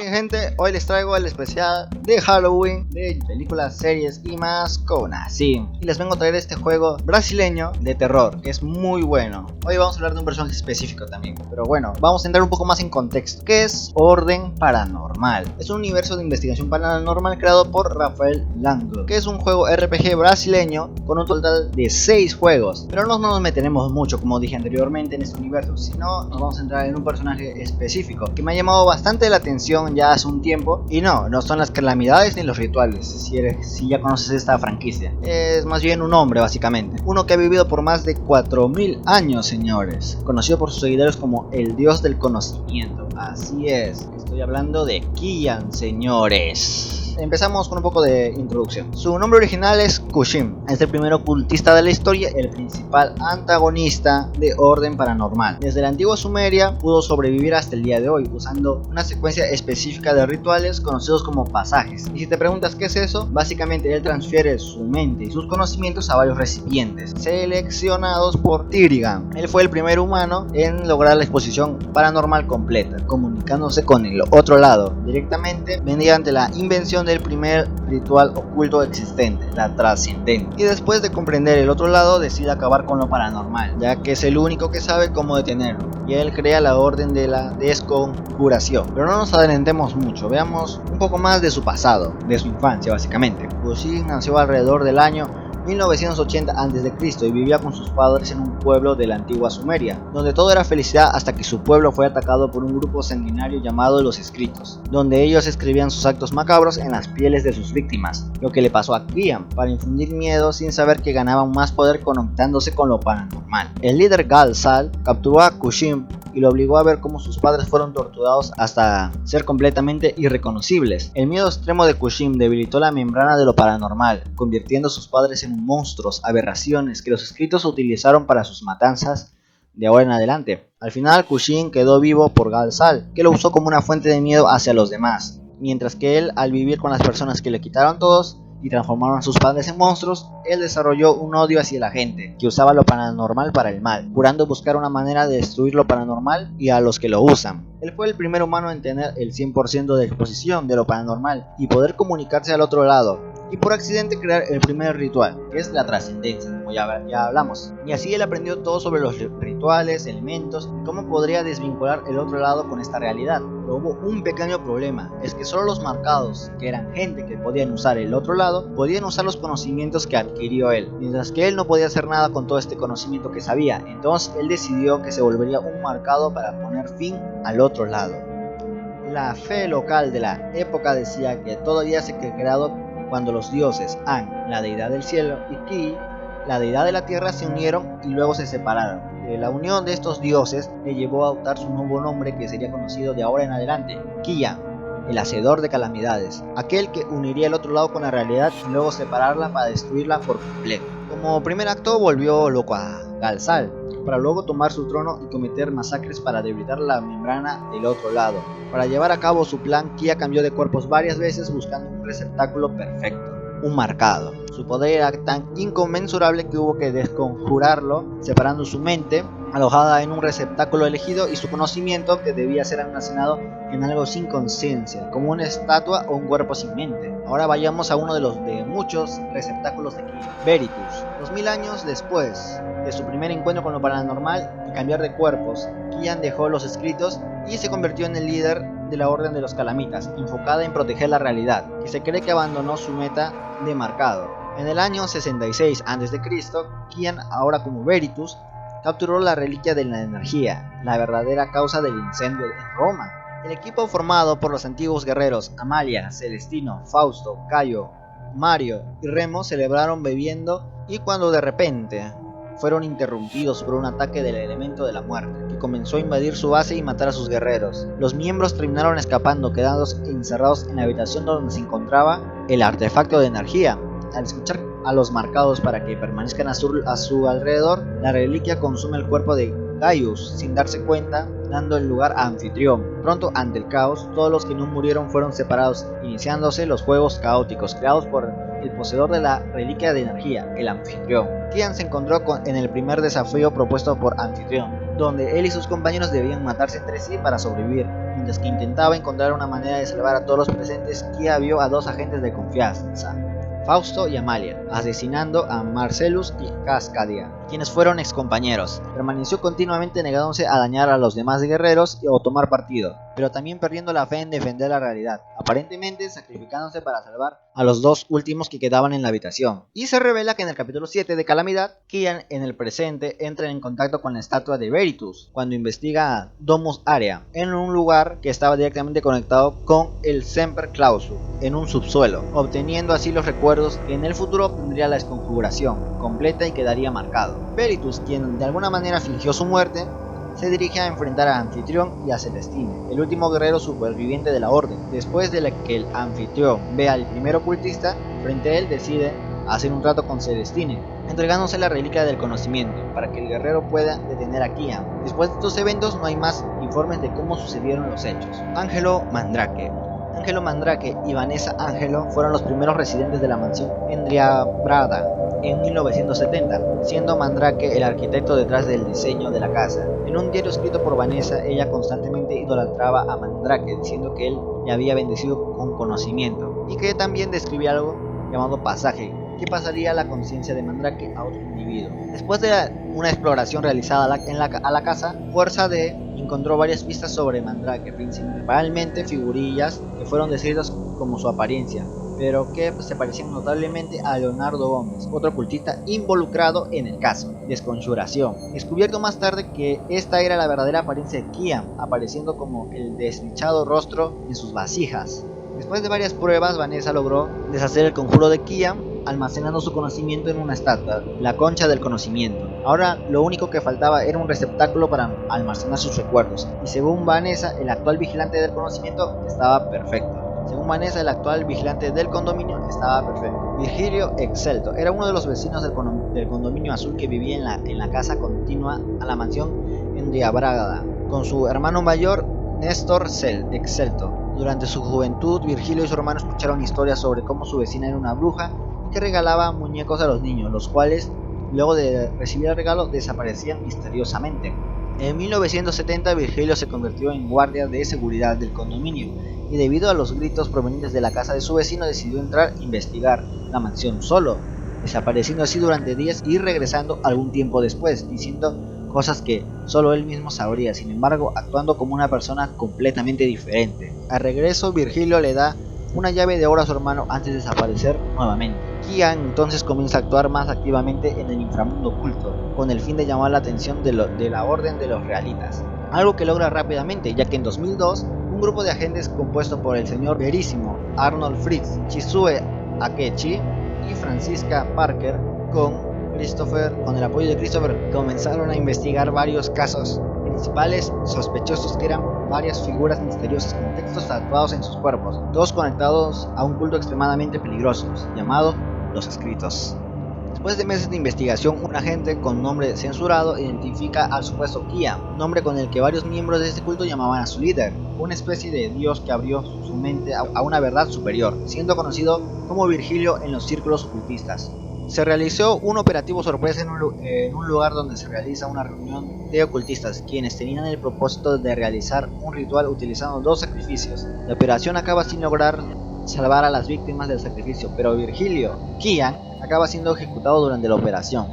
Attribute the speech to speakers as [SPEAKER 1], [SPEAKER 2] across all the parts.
[SPEAKER 1] Bien gente, hoy les traigo el especial de Halloween de películas, series y más con así. Y les vengo a traer este juego brasileño de terror, que es muy bueno. Hoy vamos a hablar de un personaje específico también, pero bueno, vamos a entrar un poco más en contexto. ¿Qué es Orden Paranormal? Es un universo de investigación paranormal creado por Rafael Lango, que es un juego RPG brasileño con un total de 6 juegos. Pero no nos meteremos mucho, como dije anteriormente, en este universo, sino nos vamos a entrar en un personaje específico que me ha llamado bastante la atención ya hace un tiempo. Y no son las calamidades ni los rituales, si ya conoces esta franquicia. Es más bien un hombre básicamente, uno que ha vivido por más de 4000 años, señores, conocido por sus seguidores como el dios del conocimiento. Así es, estoy hablando de Kian, señores. Empezamos con un poco de introducción. Su nombre original es Kushim. Es el primer ocultista de la historia, el principal antagonista de Orden Paranormal. Desde la antigua Sumeria pudo sobrevivir hasta el día de hoy usando una secuencia específica de rituales conocidos como pasajes. Y si te preguntas qué es eso, básicamente él transfiere su mente y sus conocimientos a varios recipientes seleccionados por Tirigan. Él fue el primer humano en lograr la exposición paranormal completa, comunicándose con el otro lado directamente mediante la invención del primer ritual oculto existente, la trascendencia. Y después de comprender el otro lado, decide acabar con lo paranormal, ya que es el único que sabe cómo detenerlo. Y él crea la orden de la desconjuración. Pero no nos adelantemos mucho, veamos un poco más de su pasado, de su infancia básicamente. Kushim nació alrededor del año 1980 a.C. y vivía con sus padres en un pueblo de la antigua Sumeria, donde todo era felicidad hasta que su pueblo fue atacado por un grupo sanguinario llamado Los Escritos, donde ellos escribían sus actos macabros en las pieles de sus víctimas, lo que le pasó a Kian, para infundir miedo sin saber que ganaban más poder conectándose con lo paranormal. El líder Galsal capturó a Kushim y lo obligó a ver cómo sus padres fueron torturados hasta ser completamente irreconocibles. El miedo extremo de Kushim debilitó la membrana de lo paranormal, convirtiendo a sus padres en monstruos, aberraciones que los escritos utilizaron para sus matanzas de ahora en adelante. Al final Kushim quedó vivo por Galsal, que lo usó como una fuente de miedo hacia los demás, mientras que él, al vivir con las personas que le quitaron todos y transformaron a sus padres en monstruos, él desarrolló un odio hacia la gente que usaba lo paranormal para el mal, jurando buscar una manera de destruir lo paranormal y a los que lo usan. Él fue el primer humano en tener el 100% de exposición de lo paranormal y poder comunicarse al otro lado, y por accidente crear el primer ritual, que es la trascendencia, como ya hablamos. Y así él aprendió todo sobre los rituales, elementos y cómo podría desvincular el otro lado con esta realidad. Pero hubo un pequeño problema, es que solo los marcados, que eran gente que podían usar el otro lado, podían usar los conocimientos que adquirió él, mientras que él no podía hacer nada con todo este conocimiento que sabía. Entonces él decidió que se volvería un marcado para poner fin al otro lado. La fe local de la época decía que todo había sido creado cuando los dioses An, la deidad del cielo, y Ki, la deidad de la tierra, se unieron y luego se separaron. La unión de estos dioses le llevó a adoptar su nuevo nombre, que sería conocido de ahora en adelante, Kian, el hacedor de calamidades, aquel que uniría el otro lado con la realidad y luego separarla para destruirla por completo. Como primer acto volvió loco a Galsal, para luego tomar su trono y cometer masacres para debilitar la membrana del otro lado. Para llevar a cabo su plan, Kia cambió de cuerpos varias veces buscando un receptáculo perfecto, un marcado. Su poder era tan inconmensurable que hubo que desconjurarlo, separando su mente, alojada en un receptáculo elegido, y su conocimiento, que debía ser almacenado en algo sin conciencia, como una estatua o un cuerpo sin mente. Ahora vayamos a uno de los muchos receptáculos de Kia, Veritas. 2000 años después de su primer encuentro con lo paranormal y cambiar de cuerpos, Kian dejó los escritos y se convirtió en el líder de la Orden de los Calamitas, enfocada en proteger la realidad, y se cree que abandonó su meta de marcado. En el año 66 a.C., Kian, ahora como Veritas, capturó la reliquia de la energía, la verdadera causa del incendio en Roma. El equipo, formado por los antiguos guerreros Amalia, Celestino, Fausto, Cayo, Mario y Remo, celebraron bebiendo, y cuando de repente fueron interrumpidos por un ataque del elemento de la muerte, que comenzó a invadir su base y matar a sus guerreros. Los miembros terminaron escapando, quedando encerrados en la habitación donde se encontraba el artefacto de energía. Al escuchar a los marcados para que permanezcan a su alrededor, la reliquia consume el cuerpo de Gaius sin darse cuenta, dando el lugar a Anfitrión. Pronto, ante el caos, todos los que no murieron fueron separados, iniciándose los juegos caóticos creados por el poseedor de la reliquia de energía, el Anfitrión. Kian se encontró en el primer desafío propuesto por Anfitrión, donde él y sus compañeros debían matarse entre sí para sobrevivir. Mientras que intentaba encontrar una manera de salvar a todos los presentes, Kia vio a dos agentes de confianza, Fausto y Amalia, asesinando a Marcellus y Cascadia, quienes fueron excompañeros. Permaneció continuamente negándose a dañar a los demás guerreros o tomar partido, pero también perdiendo la fe en defender la realidad, aparentemente sacrificándose para salvar a los dos últimos que quedaban en la habitación. Y se revela que en el capítulo 7 de Calamidad, Kian en el presente entra en contacto con la estatua de Veritas cuando investiga a Domus Area, en un lugar que estaba directamente conectado con el Semper Clausur, en un subsuelo, obteniendo así los recuerdos que en el futuro obtendría la desconfiguración completa y quedaría marcado. Veritas, quien de alguna manera fingió su muerte, se dirige a enfrentar a Anfitrión y a Celestine, el último guerrero superviviente de la Orden. Después de que el Anfitrión vea al primer ocultista, frente a él decide hacer un trato con Celestine, entregándose la reliquia del conocimiento, para que el guerrero pueda detener a Kian. Después de estos eventos no hay más informes de cómo sucedieron los hechos. Angelo Mandrake. Angelo Mandrake y Vanessa Angelo fueron los primeros residentes de la mansión Endriabrada en 1970, siendo Mandrake el arquitecto detrás del diseño de la casa. En un diario escrito por Vanessa, ella constantemente idolatraba a Mandrake, diciendo que él le había bendecido con conocimiento, y que también describía algo llamado pasaje, que pasaría a la conciencia de Mandrake a otro individuo. Después de una exploración realizada a la casa, Fuerza D encontró varias pistas sobre Mandrake, principalmente figurillas que fueron descritas como su apariencia, pero que se parecían notablemente a Leonardo Gómez, otro ocultista involucrado en el caso. Desconjuración. Descubierto más tarde que esta era la verdadera apariencia de Kian, apareciendo como el desdichado rostro en sus vasijas. Después de varias pruebas, Vanessa logró deshacer el conjuro de Kian, almacenando su conocimiento en una estatua, la concha del conocimiento. Ahora lo único que faltaba era un receptáculo para almacenar sus recuerdos, y según Vanessa, el actual vigilante del conocimiento estaba perfecto. Según Vanessa, el actual vigilante del condominio estaba perfecto. Virgilio Excelto era uno de los vecinos del condominio azul que vivía en la casa continua a la mansión Endriabrada, con su hermano mayor Néstor Excelto. Durante su juventud, Virgilio y su hermano escucharon historias sobre cómo su vecina era una bruja que regalaba muñecos a los niños, los cuales, luego de recibir el regalo, desaparecían misteriosamente. En 1970, Virgilio se convirtió en guardia de seguridad del condominio, y debido a los gritos provenientes de la casa de su vecino, decidió entrar a investigar la mansión solo, desapareciendo así durante días y regresando algún tiempo después, diciendo cosas que solo él mismo sabría, sin embargo actuando como una persona completamente diferente. Al regreso, Virgilio le da una llave de oro a su hermano antes de desaparecer nuevamente. Kian entonces comienza a actuar más activamente en el inframundo oculto, con el fin de llamar la atención de la Orden de los Realitas, algo que logra rápidamente, ya que en 2002 un grupo de agentes compuesto por el señor Verísimo, Arnold Fritz, Chizue Akechi y Francisca Parker con el apoyo de Christopher, comenzaron a investigar varios casos principales sospechosos, que eran varias figuras misteriosas con textos tatuados en sus cuerpos, todos conectados a un culto extremadamente peligroso llamado Los Escritos. Después de meses de investigación, un agente con nombre censurado identifica al supuesto Kia, nombre con el que varios miembros de este culto llamaban a su líder, una especie de dios que abrió su mente a una verdad superior, siendo conocido como Virgilio en los círculos ocultistas. Se realizó un operativo sorpresa en un lugar donde se realiza una reunión de ocultistas, quienes tenían el propósito de realizar un ritual utilizando 2 sacrificios. La operación acaba sin lograr salvar a las víctimas del sacrificio, pero Virgilio, Kian, acaba siendo ejecutado durante la operación.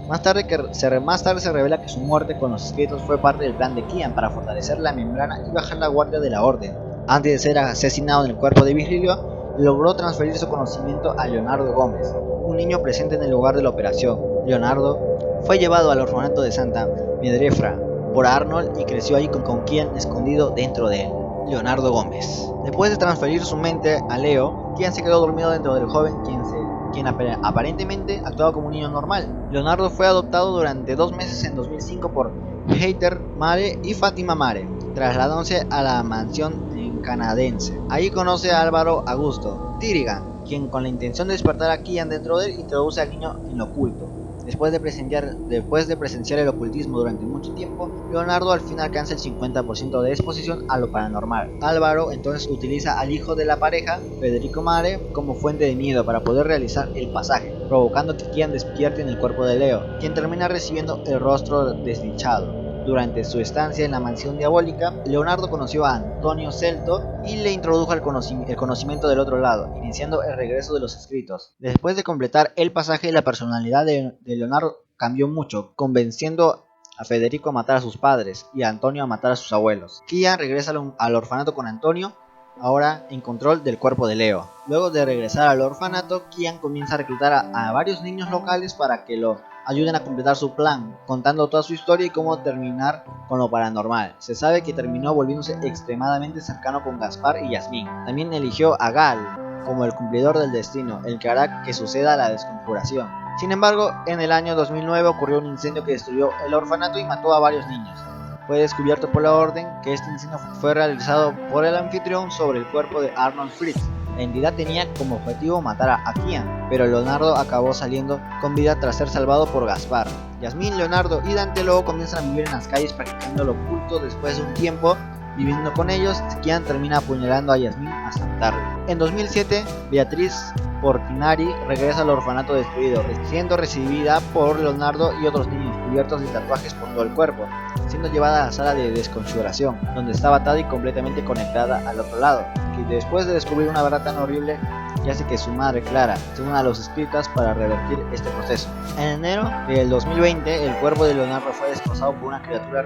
[SPEAKER 1] Más tarde se revela que su muerte con los escritos fue parte del plan de Kian para fortalecer la membrana y bajar la guardia de la orden. Antes de ser asesinado en el cuerpo de Virgilio, logró transferir su conocimiento a Leonardo Gómez, un niño presente en el lugar de la operación. Leonardo fue llevado al orfanato de Santa Medrefra por Arnold y creció ahí con Kian escondido dentro de él. Leonardo Gómez. Después de transferir su mente a Leo, Kian se quedó dormido dentro del joven, quien aparentemente actuaba como un niño normal. Leonardo fue adoptado durante 2 meses en 2005 por Heather Mare y Fátima Mare, trasladándose a la mansión canadiense. Ahí conoce a Álvaro Augusto Tirigan, quien con la intención de despertar a Kian dentro de él, introduce al niño en lo oculto. Después de presenciar el ocultismo durante mucho tiempo, Leonardo al fin alcanza el 50% de exposición a lo paranormal. Álvaro entonces utiliza al hijo de la pareja, Federico Mare, como fuente de miedo para poder realizar el pasaje, provocando que Kian despierte en el cuerpo de Leo, quien termina recibiendo el rostro desdichado. Durante su estancia en la mansión diabólica, Leonardo conoció a Antonio Celto y le introdujo el conocimiento del otro lado, iniciando el regreso de los escritos. Después de completar el pasaje, la personalidad de Leonardo cambió mucho, convenciendo a Federico a matar a sus padres y a Antonio a matar a sus abuelos. Kian regresa al orfanato con Antonio, ahora en control del cuerpo de Leo. Luego de regresar al orfanato, Kian comienza a reclutar a varios niños locales para que lo ayuden a completar su plan, contando toda su historia y cómo terminar con lo paranormal. Se sabe que terminó volviéndose extremadamente cercano con Gaspar y Yasmín. También eligió a Gal como el cumplidor del destino, el que hará que suceda la desconjuración. Sin embargo, en el año 2009 ocurrió un incendio que destruyó el orfanato y mató a varios niños. Fue descubierto por la orden que este incendio fue realizado por el anfitrión sobre el cuerpo de Arnold Fritz. La entidad tenía como objetivo matar a Kian, pero Leonardo acabó saliendo con vida tras ser salvado por Gaspar. Yasmín, Leonardo y Dante luego comienzan a vivir en las calles practicando lo oculto. Después de un tiempo viviendo con ellos, Kian termina apuñalando a Yasmín hasta matarla. En 2007, Beatriz Portinari regresa al orfanato destruido, siendo recibida por Leonardo y otros niños cubiertos de tatuajes por todo el cuerpo, siendo llevada a la sala de desconjuración, donde estaba atada y completamente conectada al otro lado, que después de descubrir una verdad tan horrible, y hace que su madre Clara se una a los escritas para revertir este proceso. En enero del 2020, el cuerpo de Leonardo fue destrozado por una criatura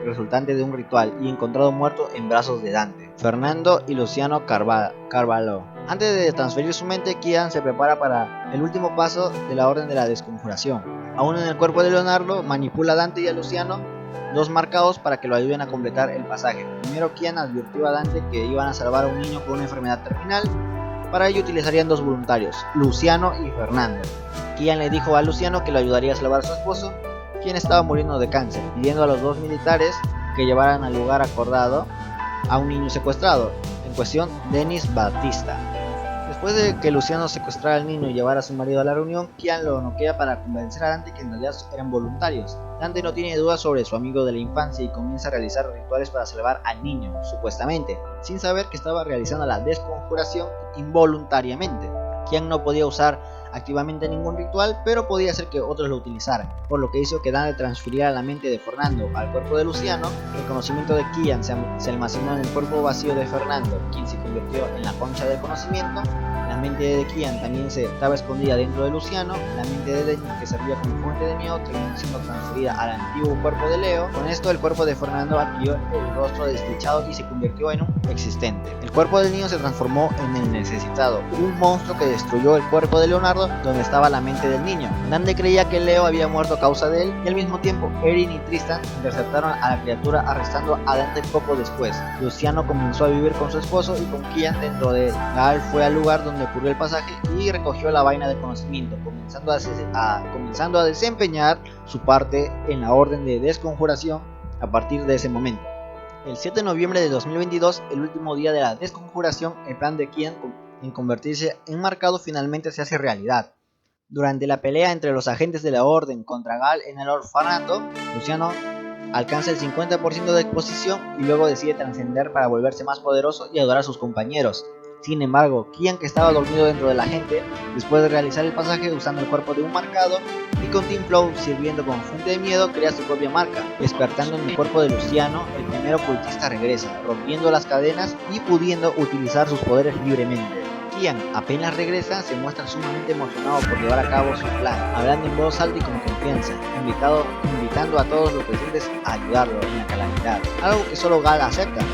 [SPEAKER 1] resultante de un ritual y encontrado muerto en brazos de Dante, Fernando y Luciano Carvalho. Antes de transferir su mente, Kian se prepara para el último paso de la orden de la desconjuración. Aún en el cuerpo de Leonardo, manipula a Dante y a Luciano, dos marcados, para que lo ayuden a completar el pasaje. Primero, Kian advirtió a Dante que iban a salvar a un niño con una enfermedad terminal. Para ello utilizarían dos voluntarios, Luciano y Fernando. Kian le dijo a Luciano que lo ayudaría a salvar a su esposo, quien estaba muriendo de cáncer, pidiendo a los dos militares que llevaran al lugar acordado a un niño secuestrado, en cuestión Denis Batista. Después de que Luciano secuestrara al niño y llevara a su marido a la reunión, Kian lo noquea para convencer a Dante que en realidad eran voluntarios. Dante no tiene dudas sobre su amigo de la infancia y comienza a realizar rituales para salvar al niño, supuestamente, sin saber que estaba realizando la desconjuración involuntariamente. Kian no podía usar activamente ningún ritual, pero podía hacer que otros lo utilizaran, por lo que hizo que Dante transfiriera la mente de Fernando al cuerpo de Luciano. El conocimiento de Kian se almacenó en el cuerpo vacío de Fernando, quien se convirtió en la concha del conocimiento. La mente de Kian también estaba escondida dentro de Luciano. La mente de Denis, que servía como fuente de miedo, terminó siendo transferida al antiguo cuerpo de Leo. Con esto, el cuerpo de Fernando adquirió el rostro desdichado y se convirtió en un existente. El cuerpo del niño se transformó en el necesitado, un monstruo que destruyó el cuerpo de Leonardo, donde estaba la mente del niño. Dante creía que Leo había muerto a causa de él, y al mismo tiempo Erin y Tristan interceptaron a la criatura, arrestando a Dante poco después. Luciano comenzó a vivir con su esposo y con Kian dentro de él. Gal fue al lugar donde ocurrió el pasaje y recogió la vaina del conocimiento, comenzando a desempeñar su parte en la orden de desconjuración a partir de ese momento. El 7 de noviembre de 2022, el último día de la desconjuración, el plan de Kian en convertirse en marcado finalmente se hace realidad. Durante la pelea entre los agentes de la orden contra Gal en el orfanato, Luciano alcanza el 50% de exposición y luego decide trascender para volverse más poderoso y ayudar a sus compañeros. Sin embargo, Kian, que estaba dormido dentro de la gente, después de realizar el pasaje usando el cuerpo de un marcado y con Team Flow sirviendo como fuente de miedo, crea su propia marca. Despertando en el cuerpo de Luciano, el primer ocultista regresa, rompiendo las cadenas y pudiendo utilizar sus poderes libremente. Kian, apenas regresa, se muestra sumamente emocionado por llevar a cabo su plan, hablando en voz alta y con confianza, invitando a todos los presentes a ayudarlo en la calamidad, algo que solo Gal acepta.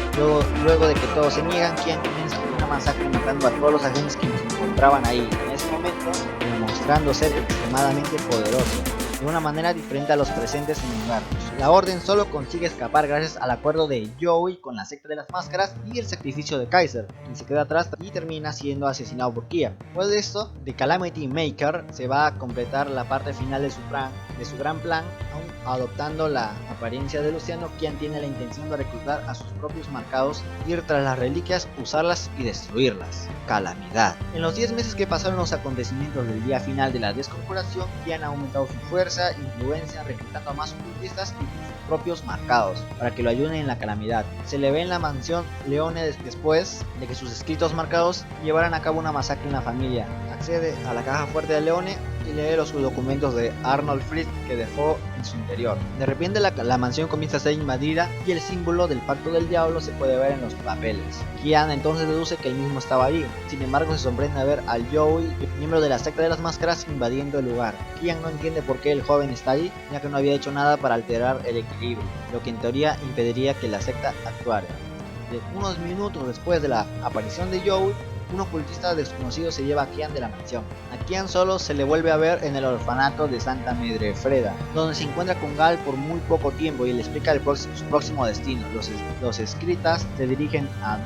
[SPEAKER 1] Luego de que todos se niegan, Kian comienza una masacre matando a todos los agentes que se encontraban ahí. En ese momento, demostrando ser extremadamente poderoso, de una manera diferente a los presentes en el lugar. La orden solo consigue escapar gracias al acuerdo de Joey con la secta de las máscaras y el sacrificio de Kaiser, quien se queda atrás y termina siendo asesinado por Kian. Después de esto, The Calamity Maker se va a completar la parte final de su gran plan. Aún adoptando la apariencia de Luciano, Kian tiene la intención de reclutar a sus propios marcados, ir tras las reliquias, usarlas y destruirlas. Calamidad. En los 10 meses que pasaron los acontecimientos del día final de la desconjuración, Kian ha aumentado su fuerza e influencia, reclutando a más ocultistas y sus propios marcados para que lo ayuden en la calamidad. Se le ve en la mansión Leone después de que sus escritos marcados llevaran a cabo una masacre en la familia. Accede a la caja fuerte de Leone y y lee los documentos de Arnold Frisk que dejó en su interior. De repente la mansión comienza a ser invadida y el símbolo del pacto del diablo se puede ver en los papeles. Kian entonces deduce que él mismo estaba ahí, sin embargo se sorprende a ver al Joey, miembro de la secta de las máscaras, invadiendo el lugar. Kian no entiende por qué el joven está ahí, ya que no había hecho nada para alterar el equilibrio, lo que en teoría impediría que la secta actuara. Unos minutos después de la aparición de Joey, un ocultista desconocido se lleva a Kian de la mansión. A Kian solo se le vuelve a ver en el orfanato de Santa Medrefreda, donde se encuentra con Gal por muy poco tiempo y le explica su próximo destino. Los escritas se dirigen a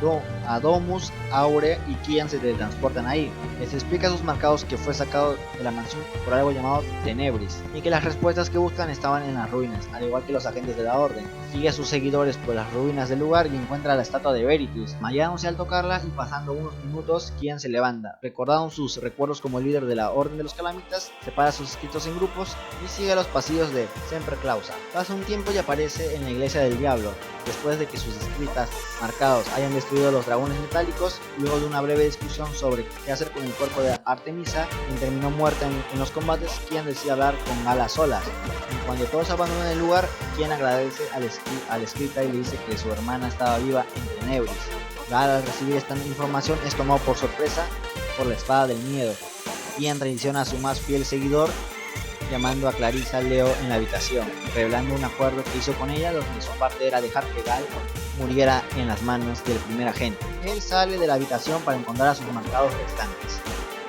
[SPEAKER 1] Domus Aure y Kian se teletransportan ahí. Les explica a sus marcados que fue sacado de la mansión por algo llamado Tenebris y que las respuestas que buscan estaban en las ruinas, al igual que los agentes de la orden. Sigue a sus seguidores por las ruinas del lugar y encuentra la estatua de Veritas. Desmayándose al tocarla y pasando unos minutos, Kian se levanta, recordando sus recuerdos como líder de la Orden de los Calamitas, separa a sus escritos en grupos y sigue los pasillos de Sempre Clausa. Pasa un tiempo y aparece en la iglesia del diablo, después de que sus escritas marcados hayan destruido los dragones metálicos. Luego de una breve discusión sobre qué hacer con el cuerpo de Artemisa, quien terminó muerta en los combates, Kian decide hablar con Gal a solas. Cuando todos abandonan el lugar, Kian agradece al escrita y le dice que su hermana estaba viva en Tenebris. Gal, al recibir esta información, es tomado por sorpresa por la espada del miedo. Kian traiciona a su más fiel seguidor, llamando a Clarissa Leo en la habitación, revelando un acuerdo que hizo con ella, donde su parte era dejar que Gal muriera en las manos del primer agente. Él sale de la habitación para encontrar a sus marcados restantes.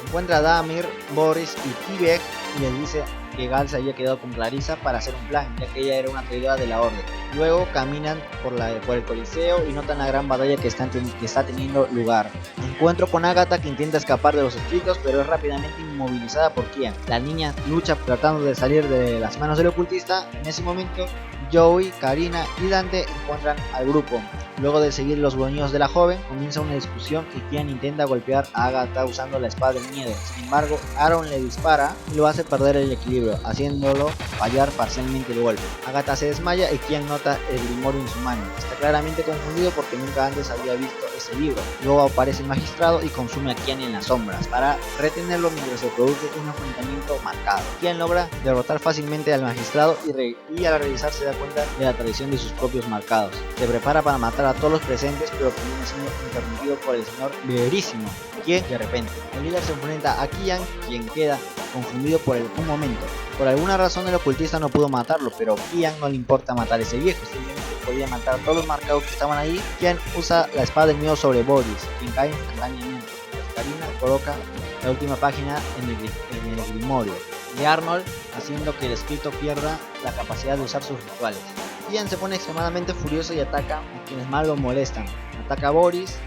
[SPEAKER 1] Encuentra a Damir, Boris y Tibek y les dice que Gal se había quedado con Clarissa para hacer un plan, ya que ella era una traidora de la orden. Luego caminan por el coliseo y notan la gran batalla que está teniendo lugar. Encuentro con Agatha, que intenta escapar de los escritos, pero es rápidamente inmovilizada por Kian. La niña lucha tratando de salir de las manos del ocultista. En ese momento, Joey, Karina y Dante encuentran al grupo. Luego de seguir los gruñidos de la joven, comienza una discusión y Kian intenta golpear a Agatha usando la espada del miedo. Sin embargo, Aaron le dispara y lo hace perder el equilibrio, haciéndolo fallar parcialmente el golpe. Agatha se desmaya y Kian nota el grimorio en su mano. Está claramente confundido porque nunca antes había visto ese libro. Luego aparece el magistrado y consume a Kian en las sombras para retenerlo mientras se produce un enfrentamiento marcado. Kian logra derrotar fácilmente al magistrado y al revisar se da cuenta de la traición de sus propios marcados. Se prepara para matar a todos los presentes, pero termina siendo interrumpido por el señor Verísimo, quien de repente el líder se enfrenta a Kian, quien queda confundido por un momento. Por alguna razón el ocultista no pudo matarlo, pero Kian no le importa matar a ese viejo, simplemente podía matar a todos los marcados que estaban ahí. Kian usa la espada del miedo sobre Boris, quien cae instantáneamente. Karina coloca la última página en el grimorio de Arnold, haciendo que el escrito pierda la capacidad de usar sus rituales. Kian se pone extremadamente furioso y ataca a quienes más lo molestan. Ataca a Boris,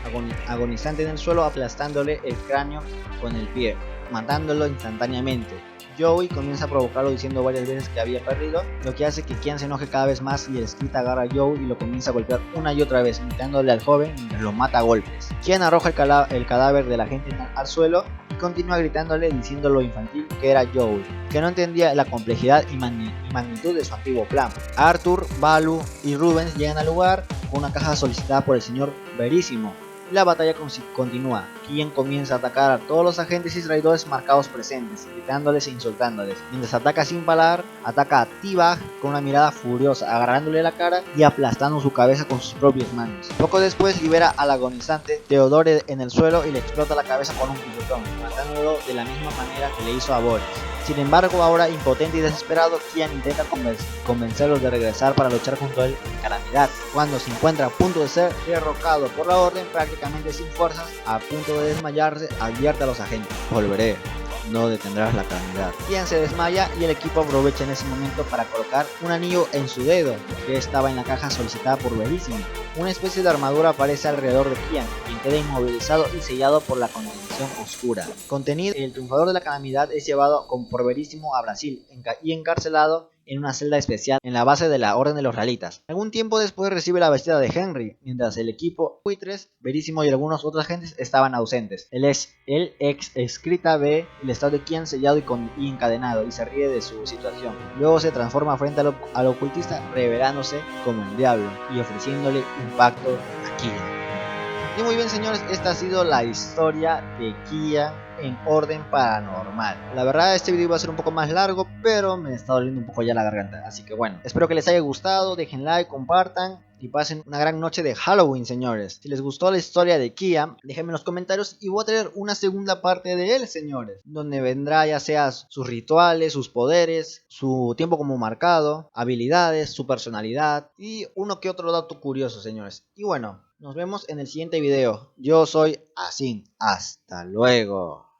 [SPEAKER 1] agonizante en el suelo, aplastándole el cráneo con el pie, matándolo instantáneamente. Joey comienza a provocarlo diciendo varias veces que había perdido, lo que hace que Kian se enoje cada vez más y el escrita agarra a Joey y lo comienza a golpear una y otra vez, imitándole al joven mientras lo mata a golpes. Kian arroja el cadáver de la gente al suelo y continúa gritándole diciendo lo infantil que era Joey, que no entendía la complejidad y magnitud de su antiguo plan. Arthur, Balu y Rubens llegan al lugar con una caja solicitada por el señor Verísimo. La batalla continúa. Kian comienza a atacar a todos los agentes y traidores marcados presentes, gritándoles e insultándoles. Mientras ataca sin parar, ataca a T-Bag con una mirada furiosa, agarrándole la cara y aplastando su cabeza con sus propias manos. Poco después libera al agonizante Theodore en el suelo y le explota la cabeza con un pisotón, matándolo de la misma manera que le hizo a Boris. Sin embargo, ahora impotente y desesperado, Kian intenta convencerlos de regresar para luchar junto a él en Calamidad. Cuando se encuentra a punto de ser derrocado por la orden, prácticamente sin fuerzas, a punto de desmayarse, advierte a los agentes: volveré, no detendrás la calamidad. Kian se desmaya y el equipo aprovecha en ese momento para colocar un anillo en su dedo, que estaba en la caja solicitada por Verísimo. Una especie de armadura aparece alrededor de Kian, quien queda inmovilizado y sellado por la contención oscura. Contenido: el triunfador de la calamidad es llevado por Verísimo a Brasil y encarcelado en una celda especial en la base de la Orden de los Realitas. Algún tiempo después recibe la vestida de Henry, mientras el equipo buitres, Verísimo y algunos otros agentes estaban ausentes. El ex escrita ve el estado de Kian sellado y encadenado y se ríe de su situación. Luego se transforma frente al ocultista, revelándose como el diablo y ofreciéndole un pacto a Kian. Y muy bien, señores, esta ha sido la historia de Kian en orden paranormal. La verdad este video va a ser un poco más largo, pero me está doliendo un poco ya la garganta, así que bueno, espero que les haya gustado, dejen like, compartan y pasen una gran noche de Halloween, señores. Si les gustó la historia de Kia, déjenme en los comentarios y voy a traer una segunda parte de él, señores, donde vendrá ya sea sus rituales, sus poderes, su tiempo como marcado, habilidades, su personalidad y uno que otro dato curioso, señores. Y bueno, nos vemos en el siguiente video. Yo soy Asin. Hasta luego.